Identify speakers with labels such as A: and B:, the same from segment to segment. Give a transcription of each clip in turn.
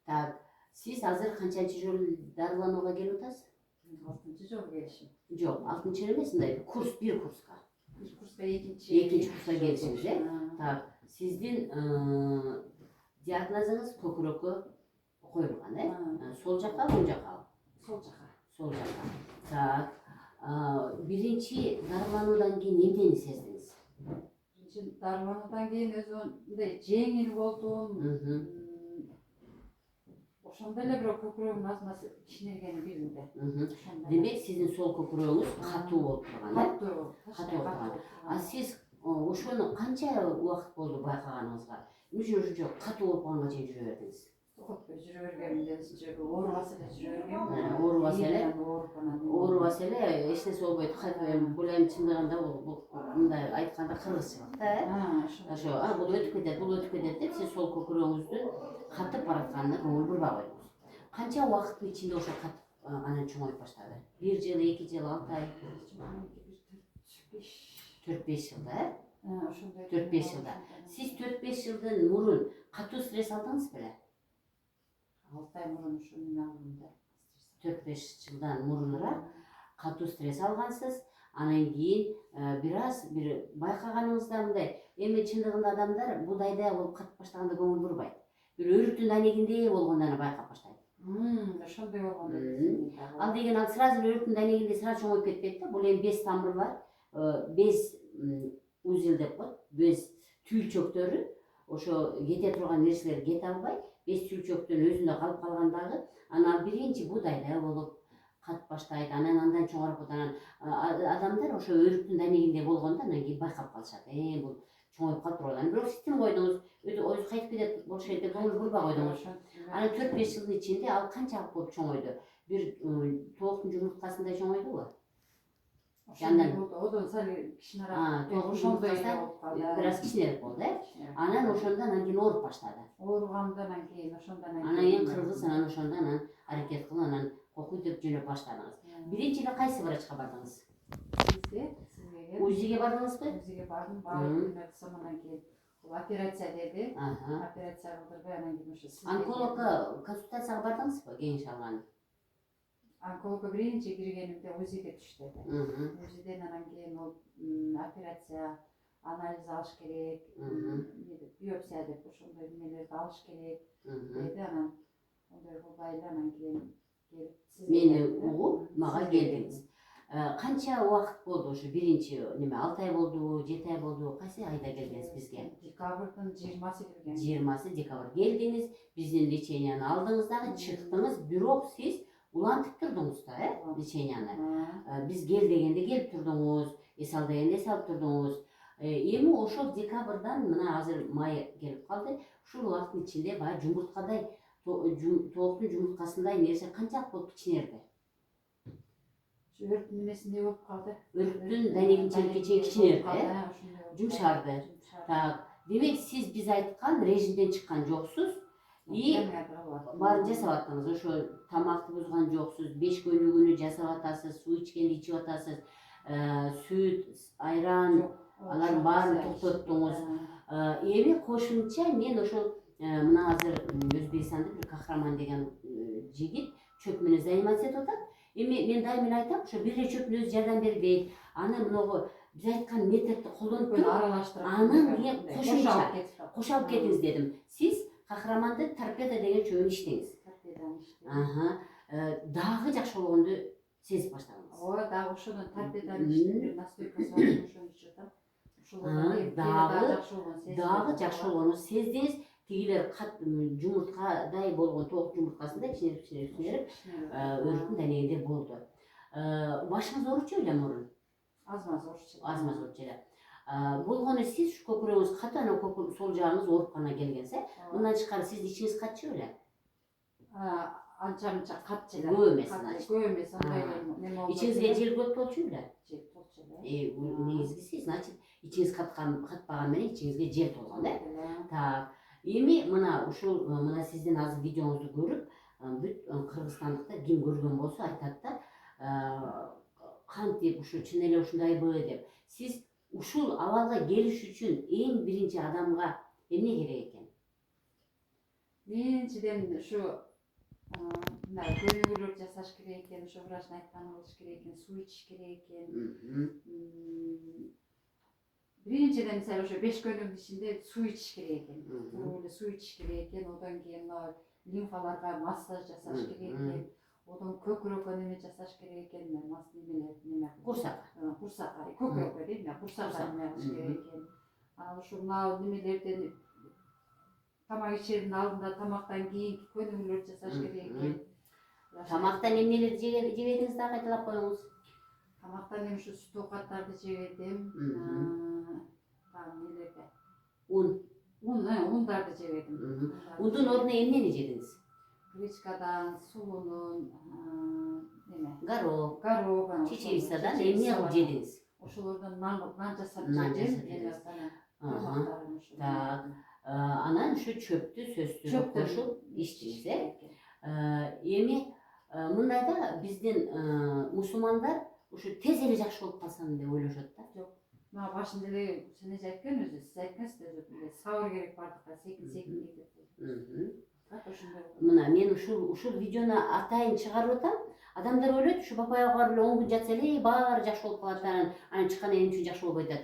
A: Так, сиз азыр канчанчы жолу дарыланууга келип атасыз?
B: 6-жол келишим.
A: Жок, 6-чы эмес, мындай курс, бир курска.
B: Бир курска экинчи
A: курска келишиңиз, Так, сиздин диагнозуңуз көкүрөккө коюлган, Сол жакка, оң жакка?
B: Сол жака.
A: Сол жакка. Так, биринчи дарылануудан кийин эмнени сездиңиз?
B: Биринчи дарылануудан кийин өзү мындай жеңил болдум. Ошондой эле бирок көкүрөгүм азыр кичинергени билинди.
A: Демек, сиздин сол көкүрөгүңүз катуу болуп турган,
B: Катуу
A: турган. Сиз ошону канча убакыт болду байкаганыңызга? Эмне ошо катуу болуп калганга чейин жүрө бердиңиз?
B: Жүрө бергемде оорубаса эле жүрө бергем.
A: Оорубаса эле эч нерсе болбойт. Бул эми чындыгында бул мындай айтканда кыргызчылык да. Ошо, бул өтүп кетет деп сиз сол көкүрөгүңүздүн катып баратканына көңүл бурбай койдуңуз. Канча убакыттын ичинде ошо катып анан чоңоюп баштады? 1 жыл, 2 жыл, 6 ай? 4-5 жылда, 4-5 жылда. Сиз 4-5 жылдан мурун катуу стресс алдыңыз беле?
B: 6 ай мурун ошо неме алдым да.
A: 4-5 жылдан мурунураак катуу стресс алгансыз. Анан кийин бир байкаганыңызда мындай, эми чындыгында адамдар будайдай болуп катып баштаганда көңүл бурбайт. Бир өрүктүн данегиндей болгондо аны байкап баштайт.
B: Ошондой болгон.
A: Ал деген сразу өрүктүн данегиндей сразу чоңоюп кетпейт да. Бул эми без тамыр бар, без узел деп коет, без түйүлчөктөрү. Ошо кете турган нерселер кете албай, без түйүлчөктөн өзүндө калып калгандагы, анан биринчи будайдай болуп катып баштайт, андан чоңоюп атат. Адамдар ошо өрүктүн данегиндей болгондо анан кийин байкап калышат. Бул чоңоюп калыптыр анан бирок сиз тим койдуңуз, өзү кайтып кетет болушет деп көңүл бурбай койдуңуз. Анан 4-5 жылдын ичинде ал канчалык болуп чоңойду? Бир тооктун жумурткасындай чоңойдубу?
B: Одон сал кичинерээк.
A: Ошондой бираз кичинерээк болду, Анан ошондон кийин ооруп баштады.
B: Ооругандан кийин ошондон
A: анан кийин кыргыз анан ошондон аракет кылып анан окуй деп жөнөп баштадыңыз. Биринчи эле кайсы врачка бардыңыз? УЗИге бардыңызбы?
B: УЗИге бардым, барып андан кийин операция деди. Операция кылдырбай анан кийин ошо
A: онкологко консультацияга бардыңызбы, кеңеш алган?
B: Онкологко биринчи киргенимде УЗИге түш деди. УЗИден анан кийин ол операция, анализ алыш керек, биопсия деп ошондой немелерди алыш керек деди. Анан ондой кылбай эле анан кийин келип
A: мени угуп мага келдиңиз. Канча убакыт болду ошо биринчи неме? 6 ай болдубу, 7 ай болдубу? Кайсы айда келдиңиз бизге?
B: Декабрдын 20-сы келген.
A: 20-сы декабрь келдиңиз, биздин леченияны алдыңыз дагы, чыктыңыз, бирок сиз улантып турдуңуз да, леченияны. Биз кел дегенде келип турдуңуз, эс ал дегенде эс алып турдуңуз. Эми ошол декабрдан мына азыр май келип калды. Ушул убакыттын ичинде баягы жумурткадай, тооктун жумурткасындай нерсе канчалык болуп кичинерди?
B: Өрүктүн немесиндей болуп калды.
A: Өрүктүн данегин чейин кичинерди, жумшарды. Так, демек сиз биз айткан режимден чыккан жоксуз и баарын жасап аттыңыз. Ошо тамакты бузган жоксуз, 5 көнүгүүнү жасап атасыз, суу ичкенди ичип атасыз, сүт, айран, алардын баарын токтоттуңуз. Эми кошумча мен ошол мына азыр Өзбекстанда бир Кахраман деген жигит чөп менен заниматься этип атат. Эми мен дайыма айтам, ошо бир эле чөптүн өзү жардам бербейт. Аны мынагу биз айткан методду колдонуп туруп, анан кийин кошумча кошо алып кетиңиз дедим. Сиз Кахраманды торпеда деген чөбүн иштеңиз. Дагы жакшы болгонду сезип баштадыңыз.
B: Ооба, дагы ошодон торпеданын иштеп настойкасы бар, ошону ичип атам.
A: Дагы жакшы болгонун сездиңиз. Тигилер жумурткадай болгон тоок жумурткасындай кичинерip өрүктүн данегинде болду. Башыңыз ооручу беле мурун?
B: Аз-маз ооручу.
A: Аз-маз ооручу эле. Болгону сиз көкүрөгүңүз катуу, анан сол жагыңыз ооруп гана келгенсе, мындан тышкары сиздин ичиңиз катчу беле?
B: Анча-мынча катчу эле.
A: Көп эмес, значит.
B: Көп эмес, андай неме болду.
A: Ичиңизге жел көп болчу беле?
B: Жел болчу эле.
A: Негизгиси, значит, ичиңиз катпаган менен ичиңизге жел болгон, Так, эми мына ушул мына сиздин азыр видеоңузду көрүп, бүт кыргызстандыктар ким көргөн болсо айтат да, кантип ушу чын эле ушундайбы деп. Сиз ушул абалга келиш үчүн эң биринчи адамга эмне керек экен?
B: Birinçiden şu görevlilik жасаш керек eкен, şu vrachni aytkanын kılış керек eкен, su içiş керек eкен. Birinçiden mesela şu 5 günün içinde su içiş керек eкен. Böyle su içiş керек eкен, odan keyin limfalarga massaj жасаш керек eкен. Odan көкүрөккө неме жасаш керек eкен, неме курсакка, көкүрөккө дейм я, курсакка неме кылыш керек eкен. Анан ушу немелерден тамак ичердин алдында, тамактан кийинки көнүгүүлөрдү жасаш керек экен.
A: Тамактан эмнелерди жебедиңиз да кайталап коюңуз.
B: Тамактан эми ушу сүт оокаттарды жебедим. Нелерди? Ундарды жебедим.
A: Ундун ордуна эмнени жедиңиз?
B: Гречкадан, сулунун,
A: Горох,
B: горох,
A: чечевицадан эмне кылып жедиңиз?
B: Ошолордон нан жасап жедим.
A: Так, анан ушу чөптү сөзсүз кошуп ичтиңиз, эми мындай да биздин мусулмандар ушу тез эле жакшы болуп калсам деп ойлошот да.
B: Жок. Мага башында эле сен айткан өзү, сиз айткансыз, сабыр керек бардыкка, секин кетет.
A: Мына мен ушул видеону атайын чыгарып атам. Адамдар ойлойт, ушу бабайга барып эле 10 күн жатса эле баары жакшы болуп калат, анан чыккандан кийин үчүн жакшы болбойт деп.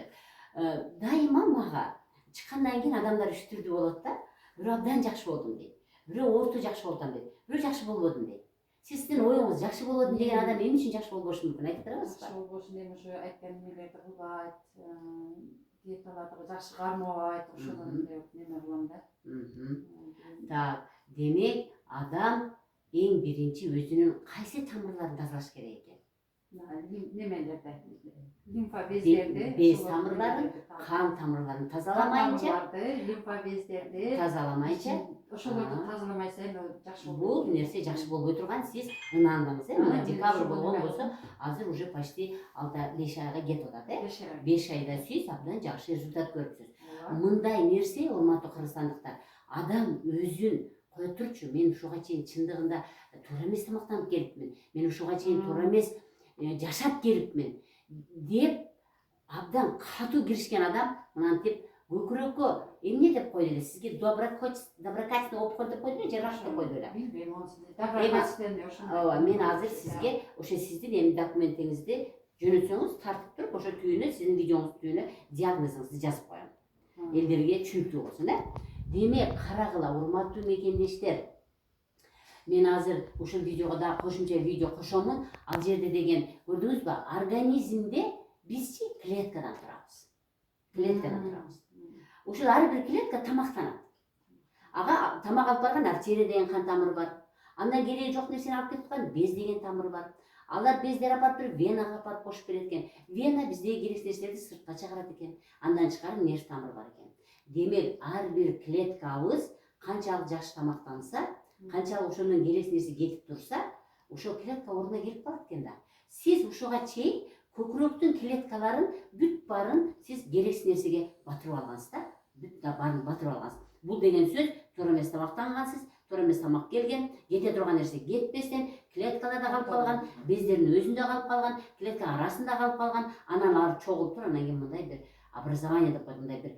A: Дайыма мага чыккандан кийин адамдар үч түрдүү болот да. Бирөө абдан жакшы болдум дейт. Бирөө орто жакшы болдум дейт. Бирөө жакшы болбодум дейт. Сиздин оюңуз жакшы болбодум деген адам эмне үчүн жакшы болбошу мүмкүн, айтып бересизби?
B: Жакшы болбошу эми ушу айткан немелерди кылбайт, диеталарды жакшы кармабайт, ошодон деп неме кылам да.
A: Так, демек адам эң биринчи өзүнүн кайсы тамырларын тазалаш керек экен?
B: Немелерди, лимфа бездерди,
A: без тамырларын, кан тамырларын тазаламайынча,
B: лимфа бездерди
A: тазаламайынча,
B: ошолорду тазаламайса эми жакшы болбойт.
A: Бул нерсе жакшы болбой турган, сиз ынандыңыз, мына декабрь болгон болсо, азыр уже почти 5 айга кетип атат, 5 айда сиз абдан жакшы результат көрүпсүз. Мындай нерсе, урматтуу кыргызстандыктар, адам өзүн кое турчу, мен ушуга чейин чындыгында туура эмес тамактанып келипмин, мен ушуга чейин туура эмес жашап келипмин деп абдан катуу киришкен адам мынантип көкүрөккө эмне деп койду эле, сизге доброкачественный опухоль деп койду эле, же рак деп койду эле?
B: Билбейм, доброкачественный ошондой.
A: Ооба, мен азыр сизге ошо сиздин эми документиңизди жөнөтсөңүз, тартып туруп, ошо түйүнө, сиздин видеоңуздун түйүнө диагнозуңузду жазып коем. Элдерге түшүнүктүү болсун, Демек, карагыла, урматтуу мекендештер. Мен азыр ушул видеого да кошумча видео кошомун. Ал жерде деген көрдүңүзбү? Организмде бизчи клеткадан турабыз. Ушул ар бир клетка тамактанат. Ага тамак алып барган артерия деген кан тамыры бар. Андан кереги жок нерсени алып кетип аткан без деген тамыр бар. Алар бездер апарып туруп венага апарып кошуп берет экен. Вена биздеги керексиз нерселерди сыртка чыгарат экен. Андан тышкары нерв тамыры бар экен. Демек, ар бир клеткабыз канчалык жакшы тамактанса, канчалык ошондон керексиз нерсе кетип турса, ошол клетка ордуна келип калат экен да. Сиз ушуга чейин көкүрөктүн клеткаларын бүт баарын сиз керексиз нерсеге батырып алгансыз да. Бүт баарын батырып алгансыз. Бул деген сөз туура эмес тамактангансыз, туура эмес тамак келген, кете турган нерсе кетпестен, клеткаларда калып калган, бездердин өзүндө калып калган, клетка арасында калып калган, анан алар чогулуп туруп, анан кийин мындай бир образование деп коет, мындай бир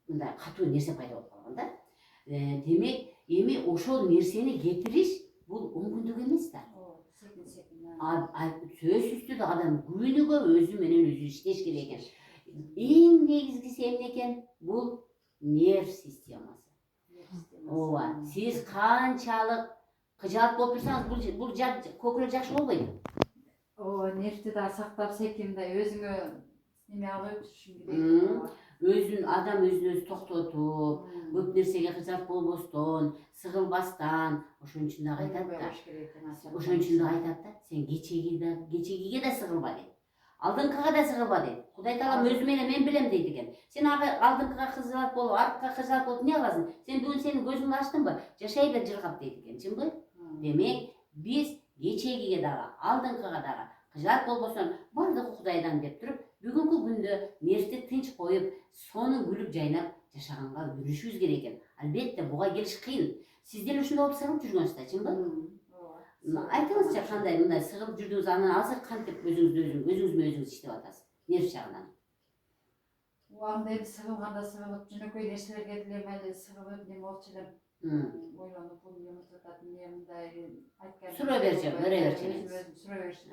A: мындай катуу нерсе пайда болуп калган да. Демек, эми ошол нерсени кетириш бул 10 күндүк эмес да. Сөзсүз түрдө адам күнүгө өзү менен өзү иштеш керек экен. Эң негизгиси эмне экен? Бул нерв системасы. Ооба, сиз канчалык кыжаат болуп турсаңыз, бул көкүрөк жакшы болбойт.
B: Ооба, нервди да сактап секин да өзүңө неме алып жүрүшүң керек.
A: Адам өзүн өзү токтотуп, көп нерсеге кыжаат болбостон, сыгылбастан, ошон үчүн да айтат да, сен кечегиге да сыгылба дейт. Алдыңкыга да сыгылба дейт. Кудай таалам өзү менен мен билем дейт экен. Сен алдыңкыга кыжаат болуп, артка кыжаат болуп эмне кыласың? Сен бүгүн сенин көзүңдү ачтыңбы? Жашай бер жыргап дейт экен, чынбы? Демек, биз кечегиге дагы, алдыңкыга дагы кыжаат болбосун, бардыгы Кудайдан деп туруп, бүгүнкү күндө нервди тынч коюп, сонун күлүп жайнап жашаганга үйрөнүшүбүз керек экен. Албетте буга келиш кыйын. Сиз деле ушундай болуп сыгылып жүргөнсүз да, чынбы? Айтыңызчы, кандай мындай сыгылып жүрдүңүз, анан азыр кантип өзүңүз менен өзүңүз иштеп атасыз? Нерв жагынан.
B: Анда эми сыгылганда сыгылып, жөнөкөй нерселерге деле майда сыгылып, неме болчу элем. ойлонуп bunu yumurtlatатын мындай айткан
A: Сура берчи, бере берчи.
B: өзүм сура берчү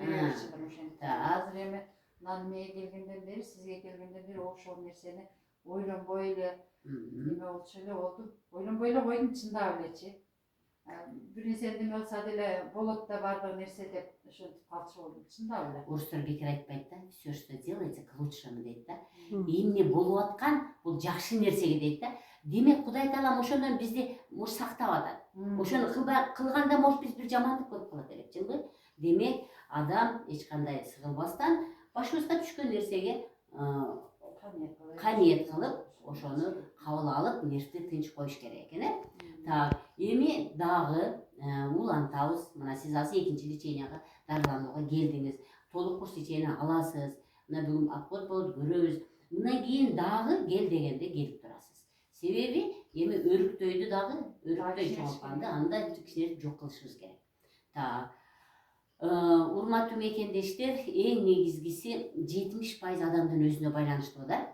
B: ошентип азыр эми мына мээге келгенден бери сизге келгенден бери ошол нерсени ойлонбой эле неме болчу эле болду ойлонбой эле койдум чындап элечи бир нерсе неме кылса деле болот да баардык нерсе деп ошентип калчу болдум чындап эле
A: Орустар бекер айтпайт да, все, что делается, к лучшему дейт да. Эмне болуп аткан бул жакшы нерсеге дейт да. Демек Кудай Таалам ошондон бизди может сактап атат. Ошону кылганда может биз бир жамандык болуп калат элек, чынбы? Демек адам эч кандай сыгылбастан башыбызга түшкөн нерсеге каниет кылып, ошону кабыл алып, нерсти тынч коюш керек экен, э? Так, эми дагы улантабыз. Мына сиз азыр экинчи леченияга дарыланууга келдиңиз. Толук курс лечение аласыз. Мына бүгүн обход болот, көрөбүз. Мындан кийин дагы кел дегенде келип турасыз. Себеби эми өрүктөйдү дагы, өрүктөй чоңойтканды анда кичинекей жок кылышыбыз керек. Так, урматтуу мекендештер, эң негизгиси 70% адамдын өзүнө байланыштуу да.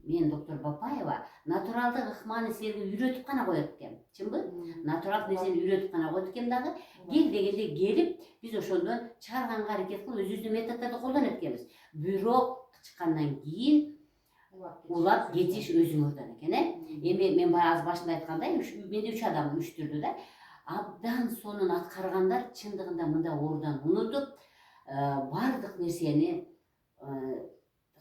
A: Мен доктор Бапаева натуралдык ыкманы силерге үйрөтүп гана коет экен. Чынбы? Натуралдык нерсени үйрөтүп гана коет экен дагы. Кел дегенде келип, биз ошондон чыгарганга аракет кылып, өзүбүздүн методдорду колдонот экенбиз. Бирок чыккандан кийин улап кетиш өзүңөрдөн экен, э? Эми мен баягы аз башында айткандай, менде 3 адам 3 түрдүү да. Абдан сонун аткаргандар чындыгында мында оорудан унутуп, баардык нерсени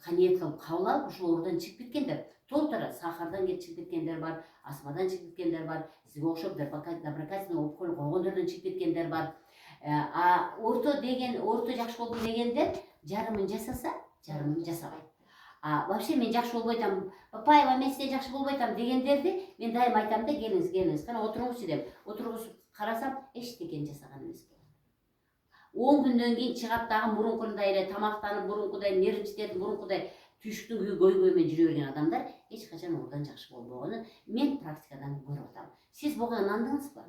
A: каниет кылып кабыл алып, ушул оорудан чыгып кеткендер. Толтура сахардан чыгып кеткендер бар, астмадан чыгып кеткендер бар, сизге окшоп доброкачественный опухоль койгондордон чыгып кеткендер бар. Орто жакшы болдум дегендер жарымын жасаса, жарымын жасабайт. Вообще мен жакшы болбой атам, Папаева мен сизге жакшы болбой атам дегендерди мен дайым айтам да, келиңиз, кана отуруңузчу деп. Отургузуп карасам, эчтекен жасаган эмес болот. 10 күндөн кийин чыгат дагы мурункундай эле тамактанып, мурункудай нервничтеп, мурункудай түйшүктүн күйү көйгөй менен жүрө берген адамдар эч качан оорудан жакшы болбогонун мен практикадан көрүп атам. Сиз буга ынандыңызбы?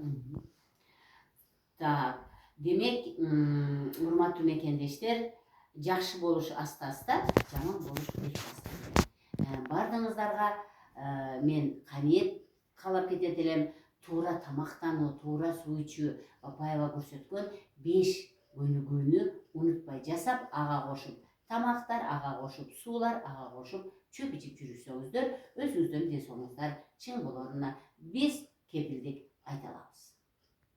A: Так, демек, урматтуу мекендештер, жакшы болуш аста-аста, жаман болуш өтө аста. Бардыгыңыздарга мен каниет каалап кетет элем. Туура тамактануу, туура суу ичүү, Бапаева көрсөткөн 5 өнүгүүнү унутпай жасап, ага кошуп тамактар, ага кошуп суулар, ага кошуп чөп ичип жүрсөңүздөр, өзүңүздөрдүн ден соолугуңуздар чың болоруна биз кепилдик айта алабыз.